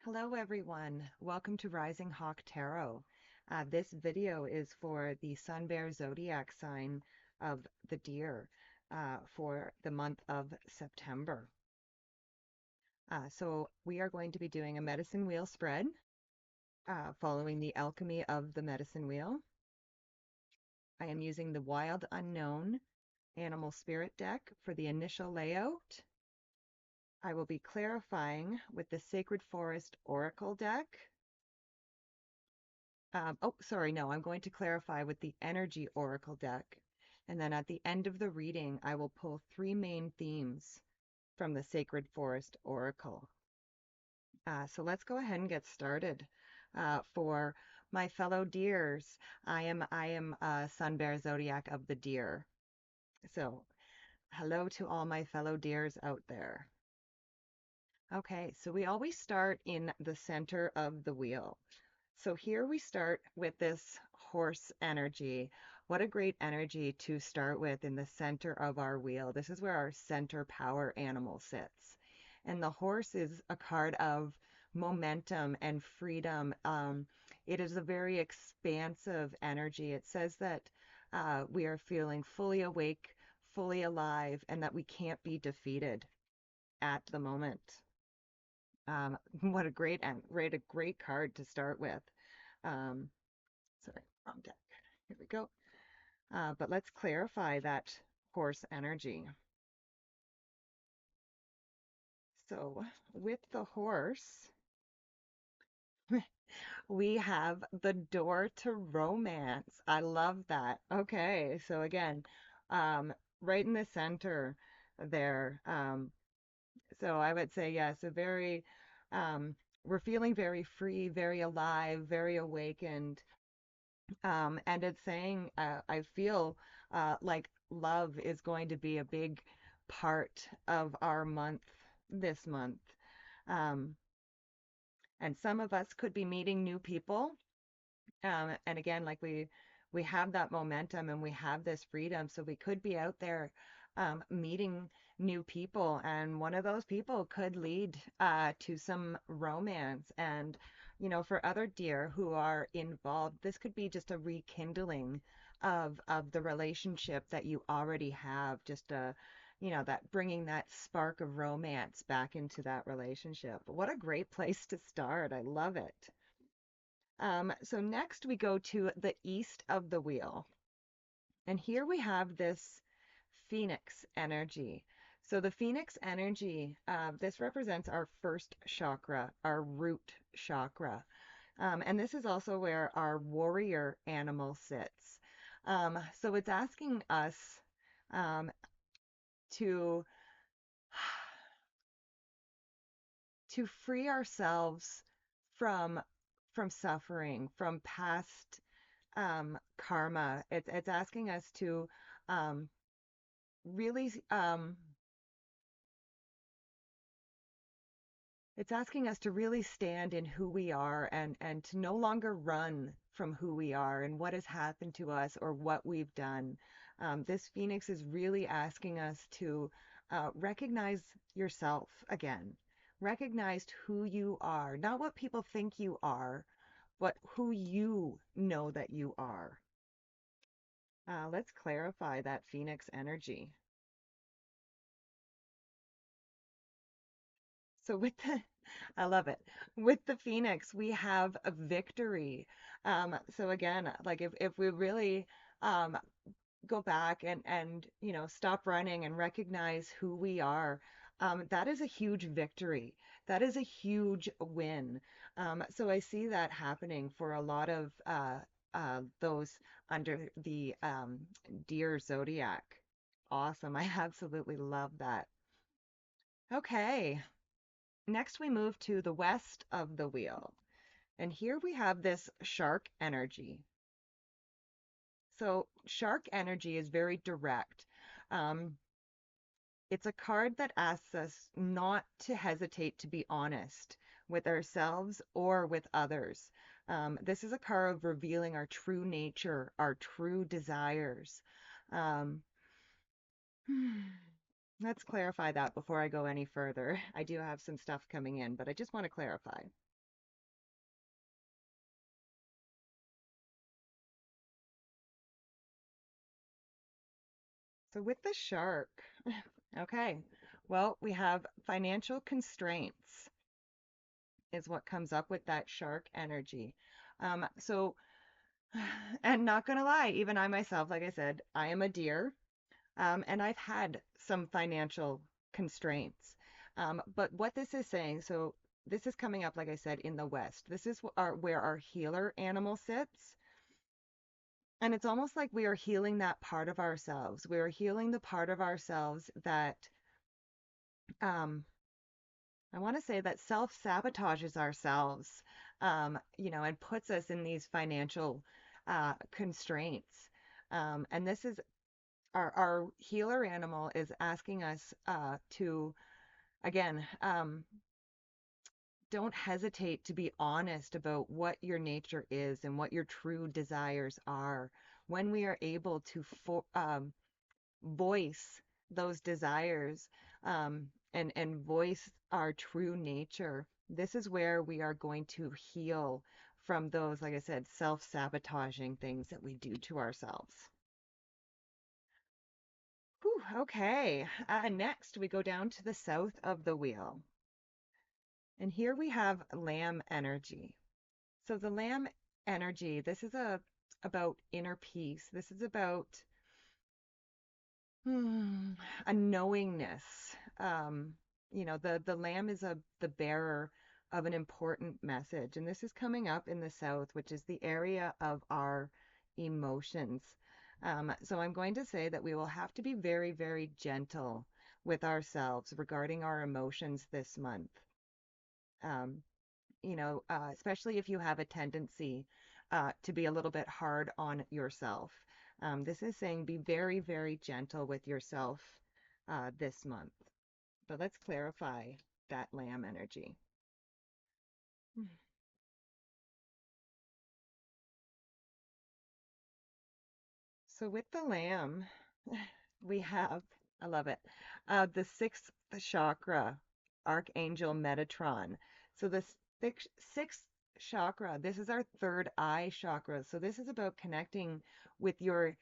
Hello everyone, welcome to Rising Hawk Tarot. This video is for the Sun Bear Zodiac sign of the deer for the month of September. So we are going to be doing a medicine wheel spread following the alchemy of the medicine wheel. I am using the Wild Unknown Animal Spirit deck for the initial layout. I will be clarifying with the Sacred Forest Oracle deck. I'm going to clarify with the Energy Oracle deck. And then at the end of the reading, I will pull three main themes from the Sacred Forest Oracle. So let's go ahead and get started. For my fellow deers, I am Sun Bear Zodiac of the Deer. So hello to all my fellow deers out there. Okay, so we always start in the center of the wheel. So here we start with this horse energy. What a great energy to start with in the center of our wheel. This is where our center power animal sits. And the horse is a card of momentum and freedom. It is a very expansive energy. It says that we are feeling fully awake, fully alive, and that we can't be defeated at the moment. What a great card to start with. Um, sorry, wrong deck. Here we go. But let's clarify that horse energy. So with the horse, we have the door to romance. I love that. Okay, so again, right in the center there. So I would say yes, we're feeling very free, very alive, very awakened. And it's saying, I feel like love is going to be a big part of our month this month. Um, and some of us could be meeting new people. And again, like we have that momentum and we have this freedom, so we could be out there meeting new people, and one of those people could lead to some romance. And for other deer who are involved, this could be just a rekindling of the relationship that you already have, just that bringing that spark of romance back into that relationship. What a great place to start. I love it. So next we go to the east of the wheel. And here we have this Phoenix energy. So the Phoenix energy, this represents our first chakra, our root chakra. And this is also where our warrior animal sits. So it's asking us um, to to free ourselves from suffering, from past karma. It's asking us to um, really it's asking us to really stand in who we are, and to no longer run from who we are and what has happened to us or what we've done. This Phoenix is really asking us to recognize yourself again. Recognize who you are, not what people think you are, but who you know that you are. Let's clarify that Phoenix energy. So with the, I love it. With the Phoenix, we have a victory. So again, like if we really um, go back and stop running and recognize who we are, that is a huge victory. That is a huge win. So I see that happening for a lot of those under the Deer Zodiac. Awesome. I absolutely love that. Okay. Next, we move to the west of the wheel. And here we have this shark energy. So shark energy is very direct. Um, it's a card that asks us not to hesitate to be honest with ourselves or with others. This is a card of revealing our true nature, our true desires. Um, let's clarify that before I go any further. I do have some stuff coming in, but I just want to clarify. So with the shark, okay, well, we have financial constraints is what comes up with that shark energy. So, and not gonna lie, even I myself, like I said, I am a deer, and I've had some financial constraints. But what this is saying, so this is coming up, like I said, in the West. This is where our healer animal sits. And it's almost like we are healing that part of ourselves. We are healing the part of ourselves that, um, I want to say that self-sabotages ourselves, and puts us in these financial constraints. And this is our healer animal is asking us to, again, don't hesitate to be honest about what your nature is and what your true desires are. When we are able to voice those desires, and voice our true nature, this is where we are going to heal from those, like I said, self-sabotaging things that we do to ourselves. Whew, okay, next we go down to the south of the wheel. And here we have lamb energy. So the lamb energy, this is about inner peace. This is about Hmm, a knowingness. The lamb is the bearer of an important message, and this is coming up in the south, which is the area of our emotions. So I'm going to say that we will have to be very, very gentle with ourselves regarding our emotions this month. Um, Especially if you have a tendency to be a little bit hard on yourself. This is saying be very, very gentle with yourself this month. But let's clarify that lamb energy. So with the lamb, we have, I love it, the sixth chakra, Archangel Metatron. So the sixth chakra, this is our third eye chakra. So this is about connecting with your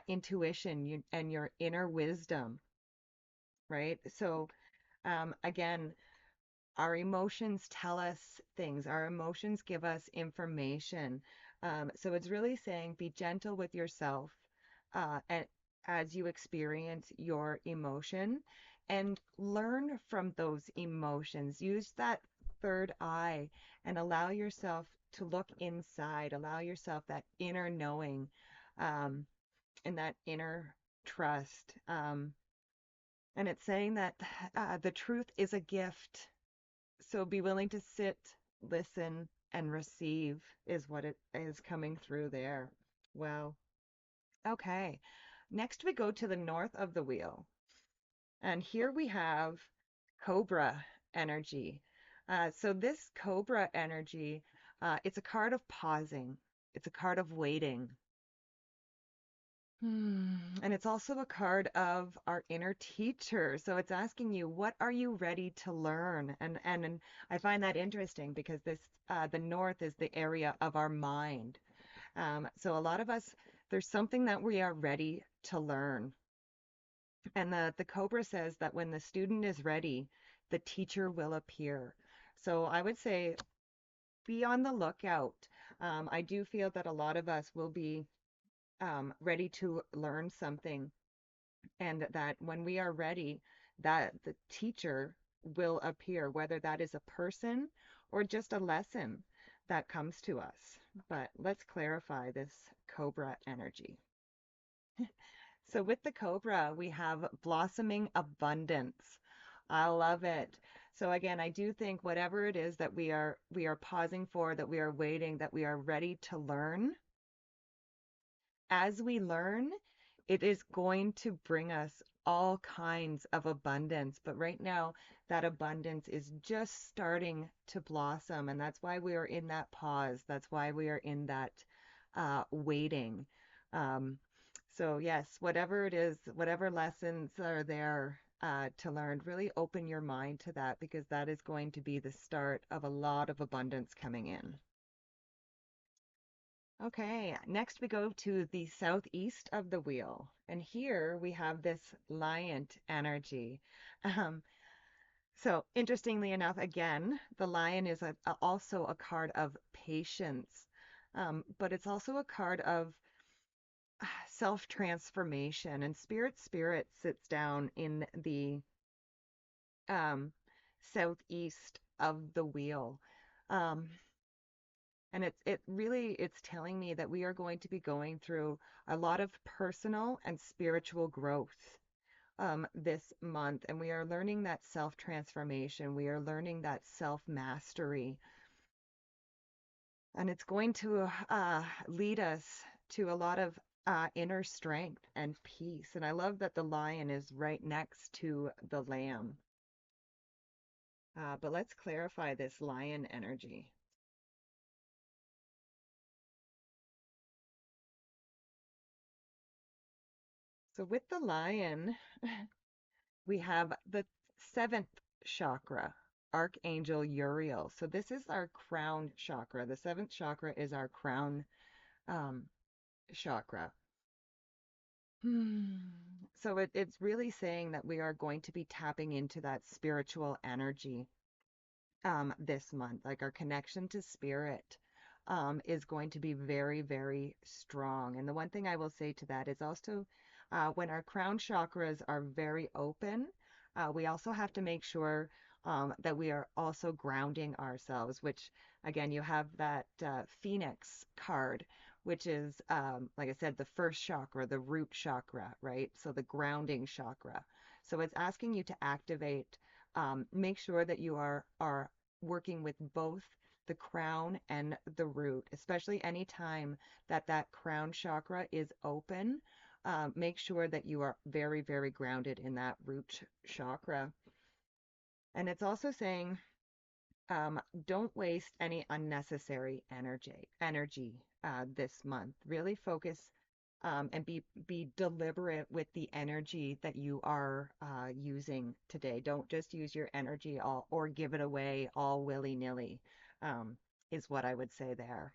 intuition and your inner wisdom, right? So again, our emotions tell us things. Our emotions give us information. So it's really saying be gentle with yourself and as you experience your emotion and learn from those emotions. Use that third eye and allow yourself to look inside. Allow yourself that inner knowing, um, and that inner trust. And it's saying that the truth is a gift, so be willing to sit, listen, and receive is what it is coming through there. Wow. Okay. Next, we go to the north of the wheel. And here we have Cobra energy. So this Cobra energy, it's a card of pausing. It's a card of waiting. And it's also a card of our inner teacher. So it's asking you, what are you ready to learn? And I find that interesting because the north is the area of our mind. So a lot of us, there's something that we are ready to learn. And the Cobra says that when the student is ready, the teacher will appear. So I would say be on the lookout. I do feel that a lot of us will be ready to learn something, and that when we are ready, that the teacher will appear, whether that is a person or just a lesson that comes to us. But let's clarify this Cobra energy. So with the Cobra, we have blossoming abundance. I love it. So again, I do think whatever it is that we are pausing for, that we are waiting, that we are ready to learn, as we learn, it is going to bring us all kinds of abundance. But right now, that abundance is just starting to blossom. And that's why we are in that pause. That's why we are in that waiting. Um, so, yes, whatever it is, whatever lessons are there to learn, really open your mind to that because that is going to be the start of a lot of abundance coming in. Okay, next we go to the southeast of the wheel. And here we have this lion energy. Um, so interestingly enough, again, the lion is also a card of patience, but it's also a card of self-transformation. And Spirit sits down in the um, southeast of the wheel. Um, and it's telling me that we are going to be going through a lot of personal and spiritual growth this month. And we are learning that self-transformation. We are learning that self-mastery. And it's going to lead us to a lot of inner strength and peace. And I love that the lion is right next to the lamb. But let's clarify this lion energy. So with the lion, we have the seventh chakra, Archangel Uriel. So this is our crown chakra. The seventh chakra is our crown um, chakra. Hmm. So it's really saying that we are going to be tapping into that spiritual energy this month. Like our connection to spirit is going to be very, very strong. And the one thing I will say to that is also when our crown chakras are very open, we also have to make sure that we are also grounding ourselves, which again, you have that Phoenix card, which is, like I said, the first chakra, the root chakra, right? So the grounding chakra. So it's asking you to activate, make sure that you are working with both the crown and the root, especially anytime that that crown chakra is open. Make sure that you are very, very grounded in that root chakra. And it's also saying, don't waste any unnecessary energy this month. Really focus and be deliberate with the energy that you are using today. Don't just use your energy all or give it away all willy-nilly, is what I would say there.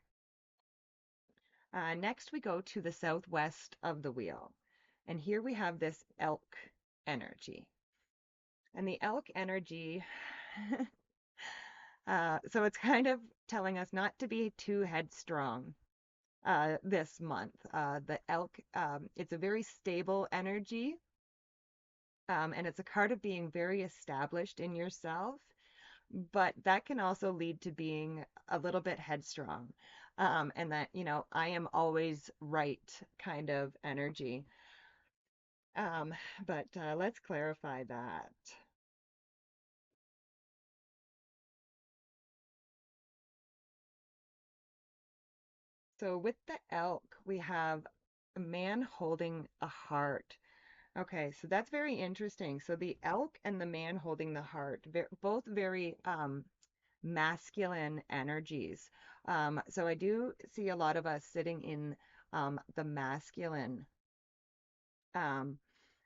Next, we go to the southwest of the wheel. And here we have this elk energy. And the elk energy, so it's kind of telling us not to be too headstrong this month. The elk, it's a very stable energy, and it's a card of being very established in yourself, but that can also lead to being a little bit headstrong. And that, I am always right kind of energy. Um, but let's clarify that. So with the elk, we have a man holding a heart. Okay, so that's very interesting. So the elk and the man holding the heart, both very masculine energies. So I do see a lot of us sitting in the masculine. Um,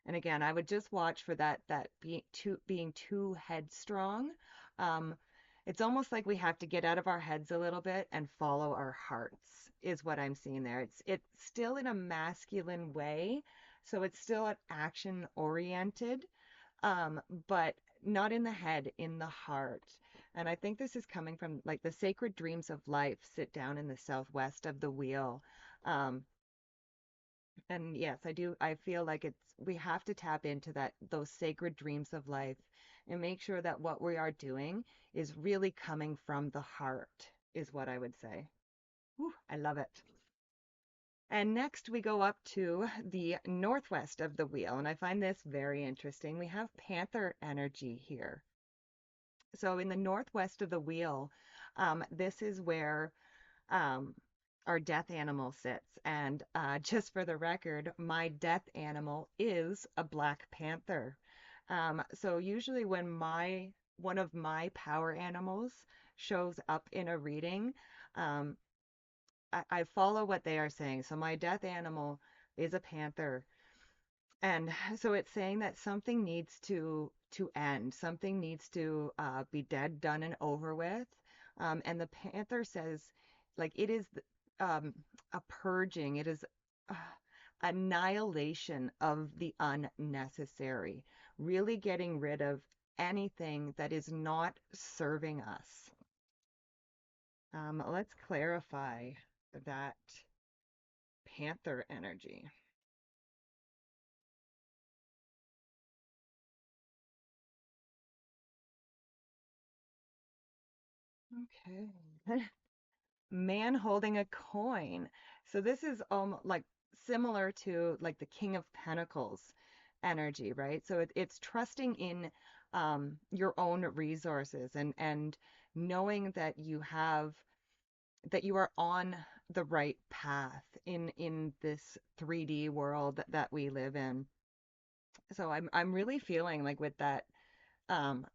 and again, I would just watch for that being too headstrong. Um, it's almost like we have to get out of our heads a little bit and follow our hearts, is what I'm seeing there. It's still in a masculine way, so it's still an action oriented, but not in the head, in the heart. And I think this is coming from like the sacred dreams of life sit down in the southwest of the wheel. Um, and yes, I do. I feel like we have to tap into those sacred dreams of life and make sure that what we are doing is really coming from the heart, is what I would say. Whew, I love it. And next we go up to the northwest of the wheel, and I find this very interesting. We have Panther energy here. So in the northwest of the wheel, this is where um, our death animal sits. And just for the record, my death animal is a black panther. So usually when one of my power animals shows up in a reading, um, I follow what they are saying. So my death animal is a panther. And so it's saying that something needs to end. Something needs to be dead, done, and over with. And the panther says, like it is um, a purging. It is uh, annihilation of the unnecessary, really getting rid of anything that is not serving us. Let's clarify that panther energy. Okay. Man holding a coin. So this is like similar to like the King of Pentacles energy, right? So it's trusting in your own resources and knowing that you are on the right path in this 3D world that we live in. So I'm really feeling like with um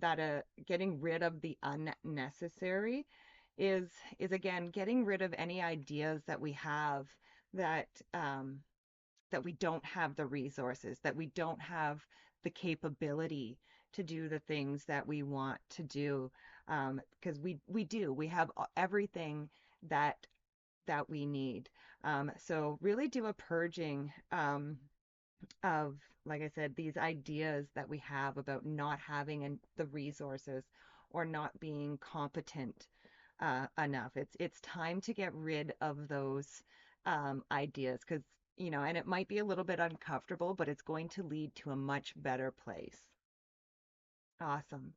that getting rid of the unnecessary is is again getting rid of any ideas that we have that that we don't have the resources, that we don't have the capability to do the things that we want to do. Because we do, we have everything that that we need. So really do a purging of, like I said, these ideas that we have about not having the resources or not being competent enough. It's time to get rid of those ideas because, you know, and it might be a little bit uncomfortable, but it's going to lead to a much better place. Awesome.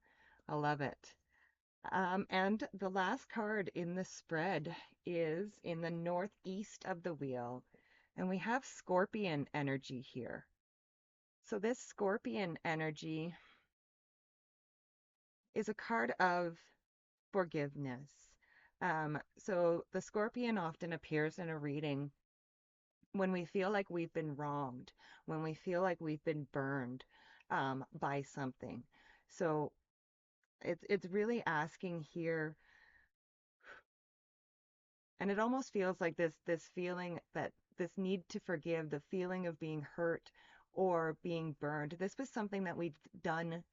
I love it. And the last card in the spread is in the northeast of the wheel, and we have Scorpion energy here. So this Scorpion energy is a card of forgiveness. So the Scorpion often appears in a reading when we feel like we've been wronged, when we feel like we've been burned by something. So it's really asking here, and it almost feels like this feeling that this need to forgive, the feeling of being hurt or being burned. This was something that we've done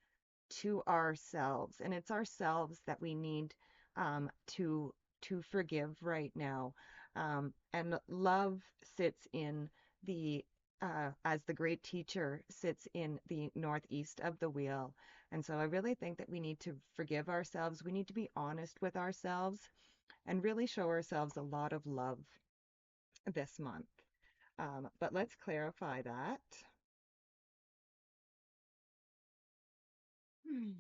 to ourselves, and it's ourselves that we need to forgive right now. And love sits in the as the great teacher sits in the northeast of the wheel. And so I really think that we need to forgive ourselves. We need to be honest with ourselves and really show ourselves a lot of love this month. But let's clarify that. Hmm.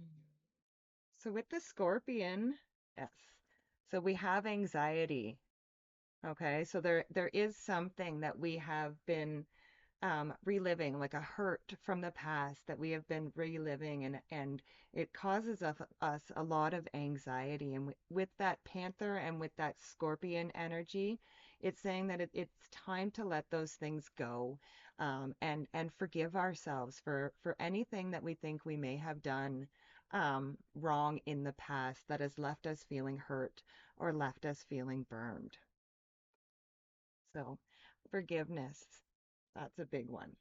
So with the Scorpion, yes. So we have anxiety. Okay, so there is something that we have been reliving, like a hurt from the past that we have been reliving, and it causes us a lot of anxiety. And with that Panther and with that Scorpion energy, it's saying that it's time to let those things go, and forgive ourselves for anything that we think we may have done wrong in the past that has left us feeling hurt or left us feeling burned. So, forgiveness, that's a big one.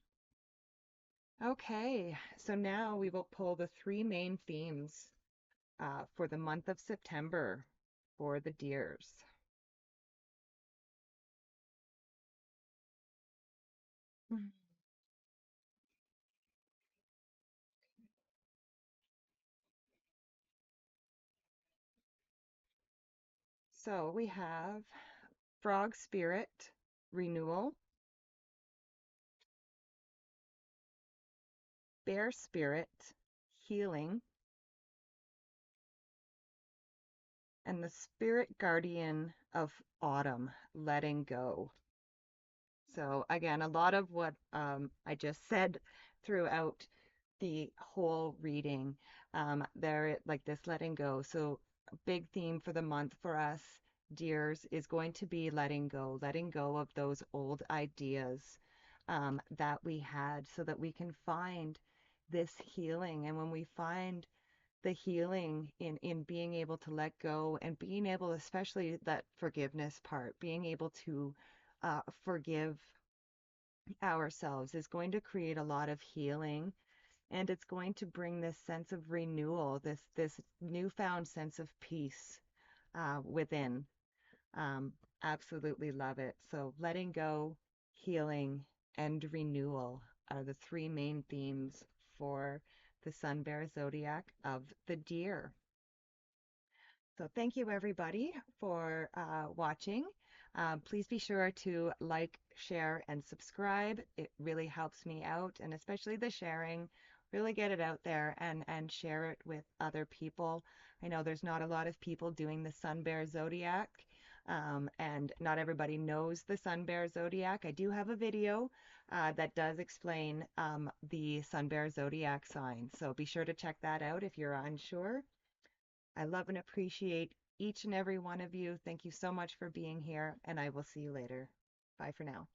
Okay, so now we will pull the three main themes for the month of September for the deers. Mhm. So we have frog spirit, renewal, bear spirit, healing, and the spirit guardian of autumn, letting go. So again, a lot of what I just said throughout the whole reading, there like this letting go. So a big theme for the month for us, dears, is going to be letting go of those old ideas that we had, so that we can find this healing. And when we find the healing in being able to let go and being able, especially that forgiveness part, being able to forgive ourselves is going to create a lot of healing, and it's going to bring this sense of renewal, this newfound sense of peace within. Um, Absolutely love it. So letting go, healing, and renewal are the three main themes for the Sun Bear Zodiac of the Deer. So thank you everybody for watching. Please be sure to like, share, and subscribe. It really helps me out, and especially the sharing. Really get it out there and share it with other people. I know there's not a lot of people doing the Sun Bear Zodiac, and not everybody knows the Sun Bear Zodiac. I do have a video that does explain the Sun Bear Zodiac sign, so be sure to check that out if you're unsure. I love and appreciate each and every one of you. Thank you so much for being here, and I will see you later. Bye for now.